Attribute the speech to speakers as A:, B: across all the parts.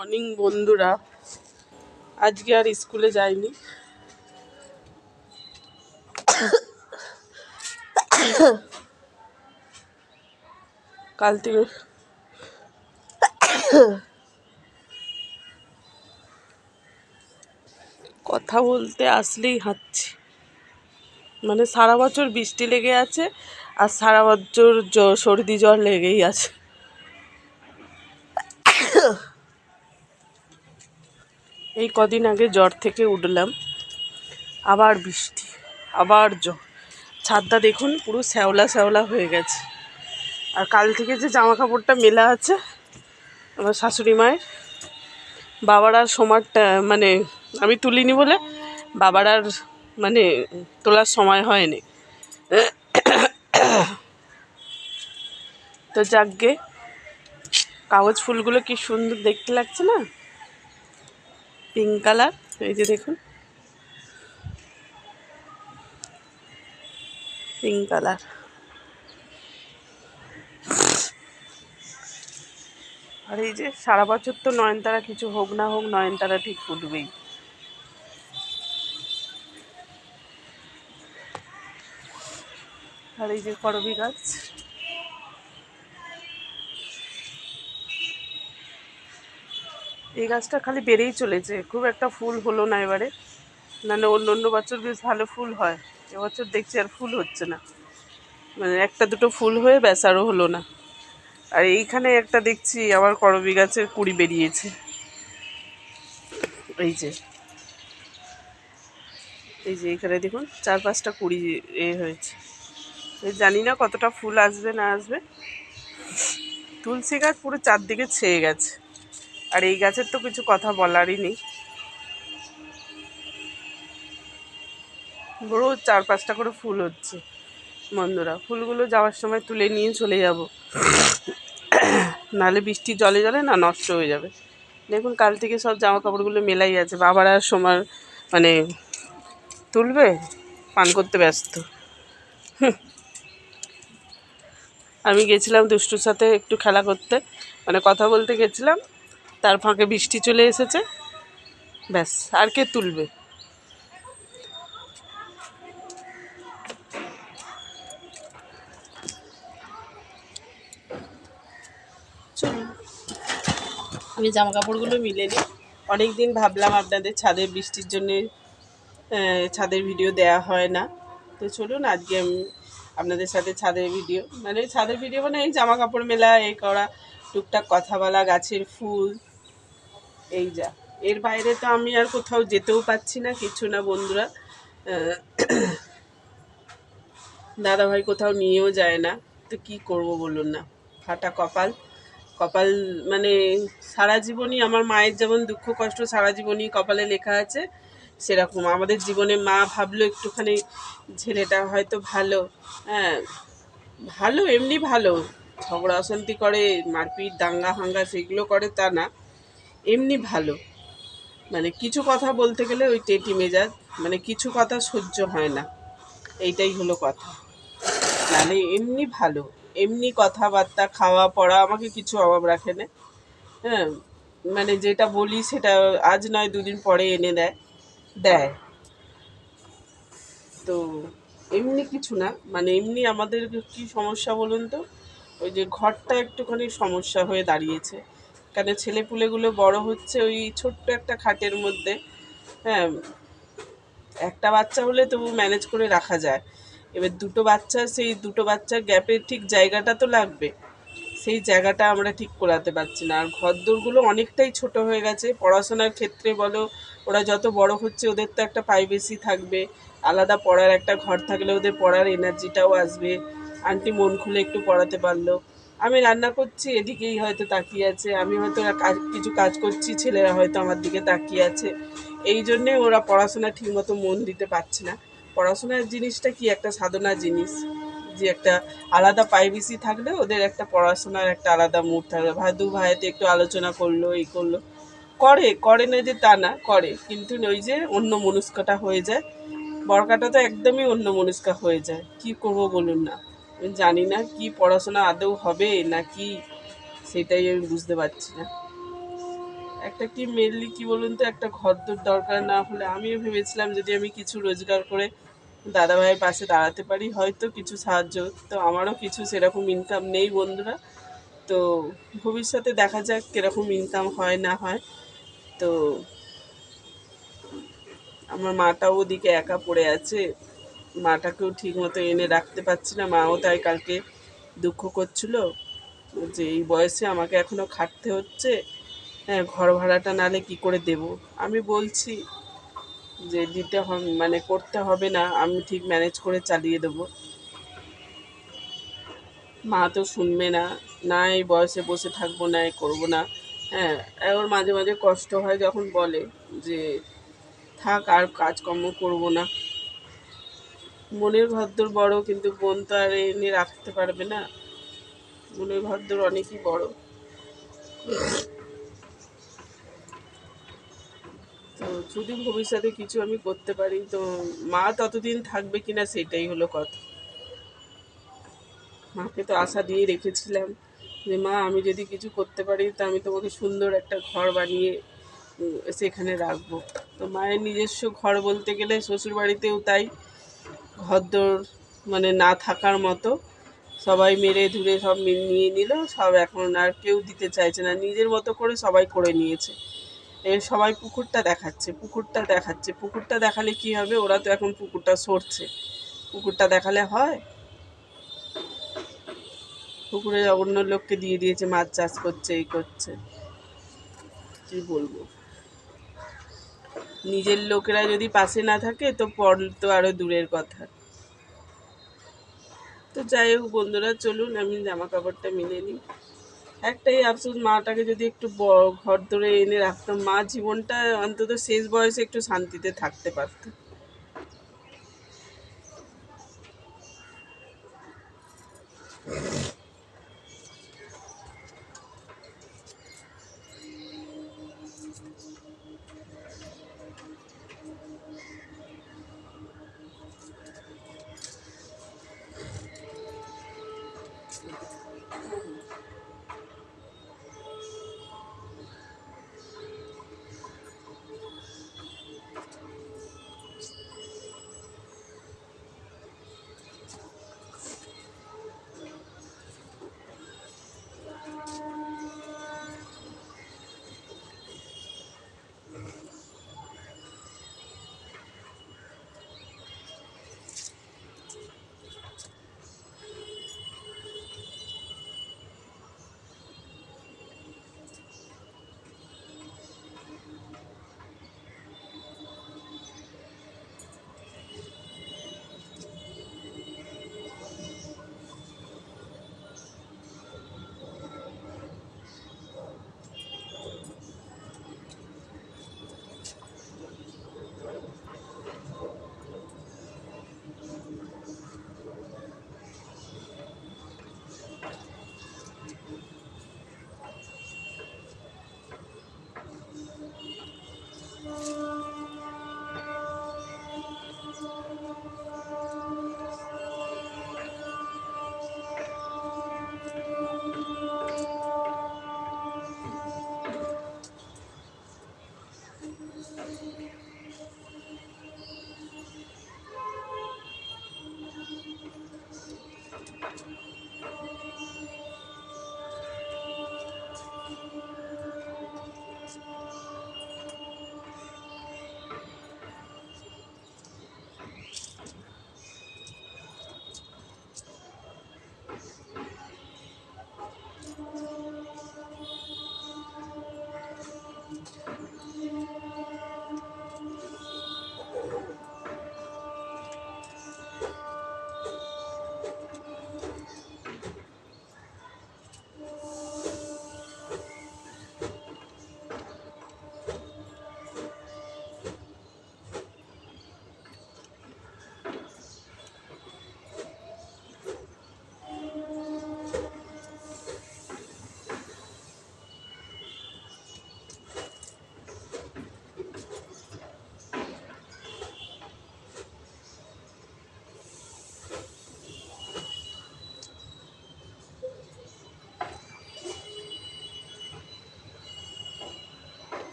A: Morning বন্ধুরা, আজকে আর স্কুলে যাইনি। কাল থেকে কথা বলতে আসলেই হাঁচছি, মানে সারা বছর বৃষ্টি লেগে আছে আর সারা বছর সর্দি জ্বর লেগেই আছে। এই কদিন আগে জ্বর থেকে উঠলাম, আবার বৃষ্টি, আবার জ্বর। ছাদটা দেখুন পুরো শ্যাওলা শ্যাওলা হয়ে গেছে। আর কাল থেকে যে জামা কাপড়টা মেলা আছে আমার শাশুড়ি মায়ের, বাবার আর সময়টা মানে আমি তুলিনি বলে বাবার আর মানে তোলার সময় হয়নি। তো যাকগে, কাগজ ফুলগুলো কি সুন্দর দেখতে লাগছে না, পিঙ্ক কালার। এই যে দেখুন, পিঙ্ক কালার। আর এই যে সারা বছর তো নয়নতারা কিছু হোক না হোক নয়নতারা ঠিক ফুটবেই। আর এই যে করবী গাছ, এই গাছটা খালি বেড়েই চলেছে, খুব একটা ফুল হলো না এবারে। নাহলে অন্য বছর বেশ ভালো ফুল হয়, এবছর দেখছি আর ফুল হচ্ছে না, মানে একটা দুটো ফুল হয়ে ব্যাস আরও হলো না। আর এইখানে একটা দেখছি আবার করবী গাছের কুড়ি বেরিয়েছে, এই যে এইখানে দেখুন 4-5টা কুড়ি হয়েছে। জানি না কতটা ফুল আসবে না আসবে। তুলসী গাছ পুরো চারদিকে ছেয়ে গেছে, আর এই গাছের তো কিছু কথা বলারই নেই, রোজ 4-5টা করে ফুল হচ্ছে। বন্ধুরা, ফুলগুলো যাওয়ার সময় তুলে নিয়ে চলে যাব, নাহলে বৃষ্টি জলে জলে না নষ্ট হয়ে যাবে। দেখুন কাল থেকে সব জামা কাপড়গুলো মেলাই আছে, বাবার আর সময় মানে তুলবে, পান করতে ব্যস্ত। আমি গেছিলাম দুষ্টুর সাথে একটু খেলা করতে, মানে কথা বলতে গেছিলাম, তার ফাঁকে বৃষ্টি চলে এসেছে, ব্যাস আর কে তুলবে। চলুন আমি জামা কাপড়গুলো মিলে নিই। অনেক দিন ভাবলাম আপনাদের ছাদের বৃষ্টির জন্যে ছাদের ভিডিও দেয়া হয় না, তো চলুন আজকে আমি আপনাদের সাথে ছাদের ভিডিও মানে এই জামা কাপড় মেলা, এই করা, টুকটাক কথা বলা, গাছের ফুল, এই যা। এর বাইরে তো আমি আর কোথাও যেতেও পাচ্ছি না, কিছু না বন্ধুরা। দাদাভাই কোথাও নিয়েও যায় না, তো কি করব বলুন না, ফাটা কপাল। কপাল মানে সারা জীবনই আমার মায়ের যেমন দুঃখ কষ্ট সারা জীবনই কপালে লেখা আছে, সেরকম আমাদের জীবনে মা ভাবলো একটুখানি ছেলেটা হয়তো ভালো, হ্যাঁ ভালো, এমনি ভালো, ঝগড়া অশান্তি করে, মারপিট দাঙ্গা হাঙ্গা সেগুলো করে তা না, এমনি ভালো, মানে কিছু কথা বলতে গেলে ওই টেটি মেজাজ, মানে কিছু কথা সহ্য হয় না, এইটাই হলো কথা। মানে এমনি ভালো, এমনি কথাবার্তা, খাওয়া পড়া, আমাকে কিছু অভাব রাখে না। হ্যাঁ, মানে যেটা বলি সেটা আজ নয় দুদিন পরে এনে দেয়। তো এমনি কিছু না, মানে এমনি আমাদের কি সমস্যা বলুন তো, ওই যে ঘরটা একটুখানি সমস্যা হয়ে দাঁড়িয়েছে, কেন ছেলেপুলেগুলো বড় হচ্ছে ওই ছোট্ট একটা খাটের মধ্যে। হ্যাঁ, একটা বাচ্চা হলে তবু ম্যানেজ করে রাখা যায়, এবার দুটো বাচ্চা, সেই দুটো বাচ্চার গ্যাপের ঠিক জায়গাটা তো লাগবে, সেই জায়গাটা আমরা ঠিক করাতে পারছি না। আর ঘরদোরগুলো অনেকটাই ছোট হয়ে গেছে, পড়াশোনার ক্ষেত্রে বলো, ওরা যত বড় হচ্ছে ওদের তো একটা প্রাইভেসি থাকবে, আলাদা পড়ার একটা ঘর থাকলে ওদের পড়ার এনার্জিটাও আসবে, আন্টি মন খুলে একটু পড়াতে পারলো। আমি রান্না করছি, এদিকেই হয়তো তাকিয়ে আছে, আমি হয়তো কিছু কাজ করছি, ছেলেরা হয়তো আমার দিকে তাকিয়ে আছে, এই জন্যে ওরা পড়াশোনা ঠিকমতো মন দিতে পারছে না। পড়াশোনার জিনিসটা কি একটা সাধনা জিনিস, যে একটা আলাদা প্রাইভেসি থাকলে ওদের একটা পড়াশোনার একটা আলাদা মুড থাকবে, ভাই দু ভাইতে একটু আলোচনা করলো, এই করলো, করে না যে তা না, করে, কিন্তু ওই যে অন্য মনস্কটা হয়ে যায়, বড়কাটা তো একদমই অন্য মনস্কা হয়ে যায়। কি করবো বলুন না, আমি জানি না কি পড়াশোনা আদৌ হবে না কি, সেটাই আমি বুঝতে পারছি না। একটা কি মেনলি কি বলুন তো, একটা ঘরদোর দরকার না হলে আমিও ভেবেছিলাম যদি আমি কিছু রোজগার করে দাদাভাইয়ের পাশে দাঁড়াতে পারি হয়তো কিছু সাহায্য, তো আমারও কিছু সেরকম ইনকাম নেই বন্ধুরা। তো ভবিষ্যতে দেখা যাক কীরকম ইনকাম হয় না হয়। তো আমার মাটাও ওদিকে একা পড়ে আছে, মাটাকেও ঠিক মতো এনে রাখতে পারছি না। মাও তাই কালকে দুঃখ করছিল যে এই বয়সে আমাকে এখনও খাটতে হচ্ছে, হ্যাঁ ঘর ভাড়াটা নালে কি করে দেব। আমি বলছি যে দিতে হবে মানে করতে হবে না, আমি ঠিক ম্যানেজ করে চালিয়ে দেবো। মা তো শুনবে না, না এই বয়সে বসে থাকবো না এ করবো না। হ্যাঁ, ওর মাঝে মাঝে কষ্ট হয় যখন বলে যে থাক আর কাজকর্ম করবো না। মনের ঘরদোর বড়, কিন্তু বোন তো আর এনে রাখতে পারবে না, মনের ঘরদোর অনেকই বড়। তো যদি ভবিষ্যতে কিছু আমি করতে পারি তো মা ততদিন থাকবে কিনা সেটাই হলো কথা। মাকে তো আশা দিয়ে রেখেছিলাম যে মা আমি যদি কিছু করতে পারি তা আমি তোমাকে সুন্দর একটা ঘর বানিয়ে সেখানে রাখবো। তো মায়ের নিজস্ব ঘর বলতে গেলে শ্বশুরবাড়িতেও তাই, ঘরদোর মানে না থাকার মতো, সবাই মেরে ধুরে সব নিয়ে নিল, সব এখন আর কেউ দিতে চাইছে না, নিজের মতো করে সবাই করে নিয়েছে। সবাই পুকুরটা দেখাচ্ছে, পুকুরটা দেখাচ্ছে, পুকুরটা দেখালে কি হবে, ওরা তো এখন পুকুরটা সরছে, পুকুরটা দেখালে হয়? পুকুরে অন্য লোককে দিয়ে দিয়েছে, মাছ চাষ করছে, এই করছে, কি বলবো। নিজের লোকেরা যদি পাশে না থাকে তো পর তো আরো দূরের কথা। তো যাই হোক বন্ধুরা, চলুন আমি জামা কাপড়টা মিলে নিই। একটাই আফসোস, মাটাকে যদি একটু ঘর ধরে এনে রাখতাম, মা জীবনটা অন্তত শেষ বয়সে একটু শান্তিতে থাকতে পারত।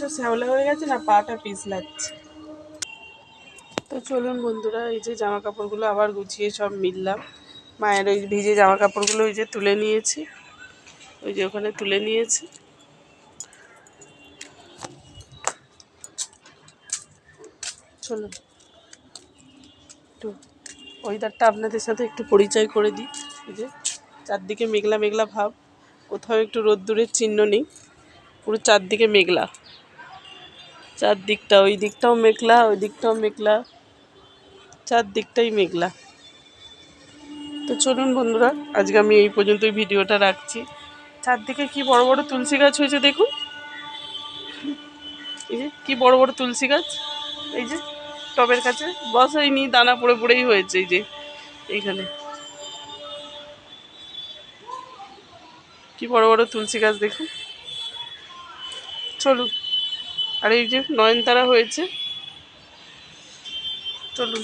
A: এতটা শ্যাওলা হয়ে গেছে না, পাটা পিছলাচ্ছে। তো চলুন বন্ধুরা, এই যে জামা কাপড়গুলো আবার গুছিয়ে সব মিললাম। মায়ের ওই ভিজে জামা কাপড়গুলো ওই যে তুলে নিয়েছি, ওই যে ওখানে তুলে নিয়েছি। চলুন একটু ওয়েদারটা আপনাদের সাথে একটু পরিচয় করে দিই। এই যে চারদিকে মেঘলা মেঘলা ভাব, কোথাও একটু রোদ্দুরের চিহ্ন নেই, পুরো চারদিকে মেঘলা। চারদিকটা, ওই দিকটাও মেঘলা, ওই দিকটাও মেঘলা, চারদিকটাই মেঘলা। তো চলুন বন্ধুরা, আজকে আমি এই পর্যন্তই ভিডিওটা রাখছি। চারদিকে কি বড় বড় তুলসী গাছ হয়েছে দেখুন, এই যে কি বড় বড় তুলসী গাছ, এই যে টবের কাছে বসাইনি, দানা পড়ে পড়েই হয়েছে। এই যে এইখানে কি বড় বড় তুলসী গাছ দেখুন। চলুন, আর এই যে নয়নতারা হয়েছে। চলুন,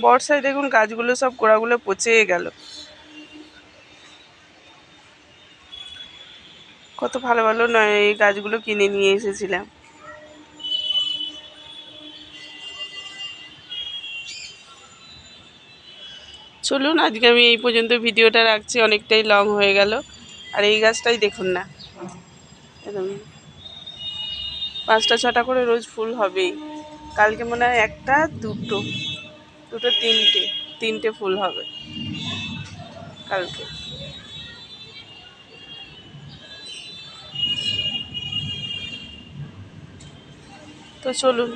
A: বর্ষায় দেখুন গাছগুলো সব গোড়াগুলো পচে গেল। কত ভালো ভালো নয় এই গাছগুলো কিনে নিয়ে এসেছিলাম। চলুন, আজকে আমি এই পর্যন্ত ভিডিওটা রাখছি, অনেকটাই লং হয়ে গেল। আর এই গাছটাই দেখুন না, একদম 5টা 6টা করে রোজ ফুল হবেই। কালকে মনে হয় একটা, দুটো, তিনটে ফুল হবে কালকে। তো চলুন।